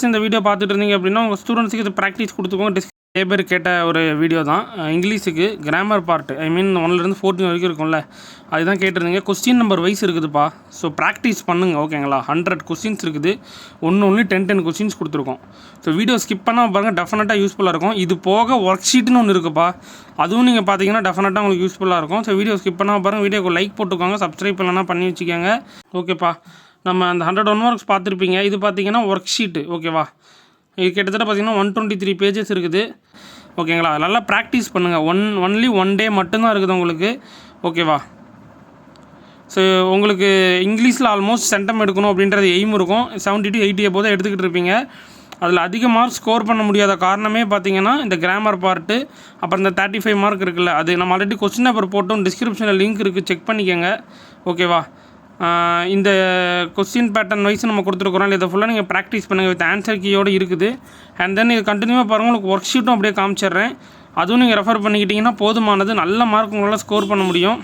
இந்த வீடியோ பார்த்துட்டு இருந்தீங்க அப்படின்னா உங்கள் ஸ்டூடெண்ட்ஸுக்கு இது ப்ராக்டிஸ் கொடுத்துக்கோங்க. நிறைய பேர் கேட்ட ஒரு வீடியோ தான். இங்கிலீஷுக்கு கிராமர் பார்ட், ஐ மீன் 1லேருந்து 14 வரைக்கும் இருக்கும்ல, அதுதான் கேட்டிருந்தீங்க. கொஸ்டின் நம்பர் வைஸ் இருக்குதுப்பா. ஸோ ப்ராக்டிஸ் பண்ணுங்கள், ஓகேங்களா? 100 கொஸ்டின்ஸ் இருக்குது. ஒன்று 10 கொஸ்டின்ஸ் கொடுத்துருக்கோம். ஸோ வீடியோ ஸ்கிப் பண்ணால் பாருங்கள், டெஃபினட்டாக யூஸ்ஃபுல்லாக இருக்கும். இது போக ஒர்க் ஷீட்னு ஒன்று இருக்குப்பா, அதுவும் நீங்கள் பார்த்தீங்கன்னா டெஃபினட்டாக உங்களுக்கு யூஸ்ஃபுல்லாக இருக்கும். ஸோ வீடியோ ஸ்கிப் பண்ணால் பாருங்கள், வீடியோக்கு லைக் போட்டுக்கோங்க, சப்ஸ்கிரைப் பண்ணலாம் பண்ணி வச்சுக்கோங்க. ஓகேப்பா, நம்ம அந்த 100 ஒன் மார்க்ஸ் பார்த்துருப்பீங்க. இது பார்த்தீங்கன்னா ஒர்க் ஷீட்டு, ஓகேவா? இது கிட்டத்தட்ட பார்த்தீங்கன்னா 123 பேஜஸ் இருக்குது, ஓகேங்களா? நல்லா ப்ராக்டிஸ் பண்ணுங்கள். ஒன்லி 1 டே மட்டும்தான் இருக்குது உங்களுக்கு, ஓகேவா? ஸோ உங்களுக்கு இங்கிலீஷில் ஆல்மோஸ்ட் சென்டம் எடுக்கணும் அப்படின்றது எய்ம் இருக்கும். 70 to 80 போது எடுத்துக்கிட்டு இருப்பீங்க. அதில் அதிக மார்க் ஸ்கோர் பண்ண முடியாத காரணமே பார்த்தீங்கன்னா இந்த கிராமர் பார்ட்டு, அப்புறம் இந்த 35 மார்க் இருக்குல்ல, அது நம்ம ஆல்ரெடி கொஸ்டின் பேப்பர் போட்டோம், டிஸ்கிரிப்ஷனில் லிங்க் இருக்குது, செக் பண்ணிக்கோங்க, ஓகேவா? இந்த கொஸ்டின் பேட்டர்ன் வைஸ் நம்ம கொடுத்துருக்குறோம். இதை ஃபுல்லாக நீங்கள் ப்ராக்டிஸ் பண்ணுங்கள், வித் ஆன்சர் கீயோடு இருக்குது. அண்ட் தென் இது கண்டினியூவாக பாருங்கள், உங்களுக்கு ஒர்க் ஷீட்டும் அப்படியே காமிச்சிடுறேன், அதுவும் நீங்கள் ரெஃபர் பண்ணிக்கிட்டிங்கன்னா போதுமானது. நல்ல மார்க் உங்களால் ஸ்கோர் பண்ண முடியும்,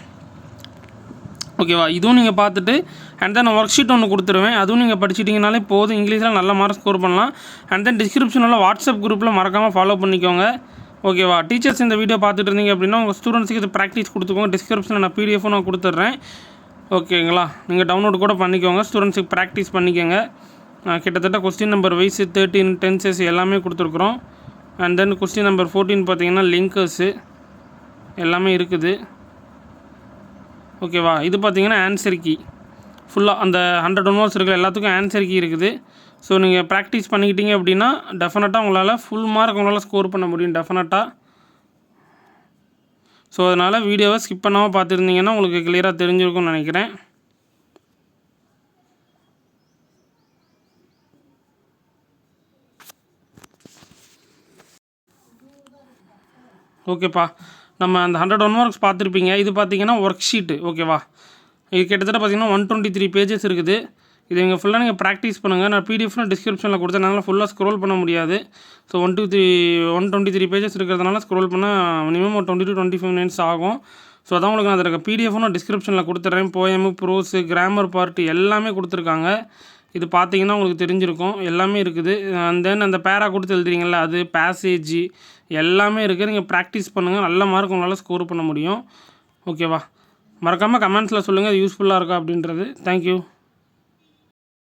ஓகேவா? இதுவும் நீங்கள் பார்த்துட்டு அண்ட் தென் ஒர்க் ஷீட் ஒன்று கொடுத்துருவேன், அதுவும் நீங்கள் படிச்சிட்டிங்கனாலே போதும். இங்கிலீஷில் நல்ல மார்க் ஸ்கோர் பண்ணலாம். அண்ட் தென் டிஸ்கிரிப்ஷனில் வாட்ஸ்அப் குரூப்பில் மறக்காமல் ஃபாலோ பண்ணிக்கோங்க, ஓகேவா? டீச்சர்ஸ் இந்த வீடியோ பார்த்துட்டு இருந்தீங்க அப்படின்னா உங்கள் ஸ்டூடெண்ட்ஸுக்கு இது ப்ராக்டிஸ் கொடுத்துக்கோங்க. டிஸ்கிரிப்ஷனில் நான் பிடிஎஃப்பும் நான் கொடுத்துட்றேன், ஓகேங்களா? நீங்கள் டவுன்லோட் கூட பண்ணிக்கோங்க, ஸ்டூடெண்ட்ஸுக்கு ப்ராக்டிஸ் பண்ணிக்கோங்க. கிட்டத்தட்ட கொஸ்டின் நம்பர் வைஸ் 13 டென்சஸ் எல்லாமே கொடுத்துருக்குறோம். அண்ட் தென் கொஸ்டின் நம்பர் 14 பார்த்தீங்கன்னா லிங்கர்ஸு எல்லாமே இருக்குது, ஓகேவா? இது பார்த்தீங்கன்னா ஆன்சர் கீ ஃபுல்லாக அந்த 100 ஒன் மார்க்ஸ் இருக்கிற எல்லாத்துக்கும் ஆன்சர் கீ இருக்குது. ஸோ நீங்கள் ப்ராக்டிஸ் பண்ணிக்கிட்டீங்க அப்படின்னா டெஃபினட்டாக உங்களால் ஃபுல் மார்க் உங்களால் ஸ்கோர் பண்ண முடியும், டெஃபினட்டாக. ஸோ அதனால் வீடியோவை ஸ்கிப் பண்ணாமல் பார்த்துருந்தீங்கன்னா உங்களுக்கு கிளியராக தெரிஞ்சிருக்கும்னு நினைக்கிறேன். ஓகேப்பா, நம்ம அந்த 100 ஒன் மார்க்ஸ் பார்த்துருப்பீங்க. இது பார்த்தீங்கன்னா ஒர்க் ஷீட்டு, ஓகேவா? இது கிட்டத்தட்ட பார்த்தீங்கன்னா 123 பேஜஸ் இருக்குது. இது நீங்கள் ஃபுல்லாக நீங்கள் ப்ராக்டிஸ் பண்ணுங்கள். நான் பிடிஎஃப்னு டிஸ்கிரிப்ஷனில் கொடுத்தனால ஃபுல்லாக ஸ்க்ரோல் பண்ண முடியாது. ஸோ 123 பேஜஸ் இருக்கிறதுனால ஸ்க்ரோல் பண்ணால் மினிமம் ஒரு 20 to 25 மினிட்ஸ் ஆகும். ஸோ அதான் உங்களுக்கு நான் அதில் பிடிஎஃப்னு நான் டிஸ்கிரிப்ஷனில் கொடுத்துட்றேன். போயமு, ப்ரோஸு, கிராமர் பார்ட்டு எல்லாமே கொடுத்துருக்காங்க. இது பார்த்தீங்கன்னா உங்களுக்கு தெரிஞ்சிருக்கும், எல்லாமே இருக்குது. அண்ட் தென் அந்த பேரா கொடுத்து எழுதுறீங்கள, அது பேசேஜி எல்லாமே இருக்குது. நீங்கள் ப்ராக்டிஸ் பண்ணுங்கள், நல்ல மார்க் உங்களால் ஸ்கோர் பண்ண முடியும், ஓகேவா? மறக்காமல் கமெண்ட்ஸில் சொல்லுங்கள், அது யூஸ்ஃபுல்லாக இருக்கா அப்படின்றது. தேங்க்யூ.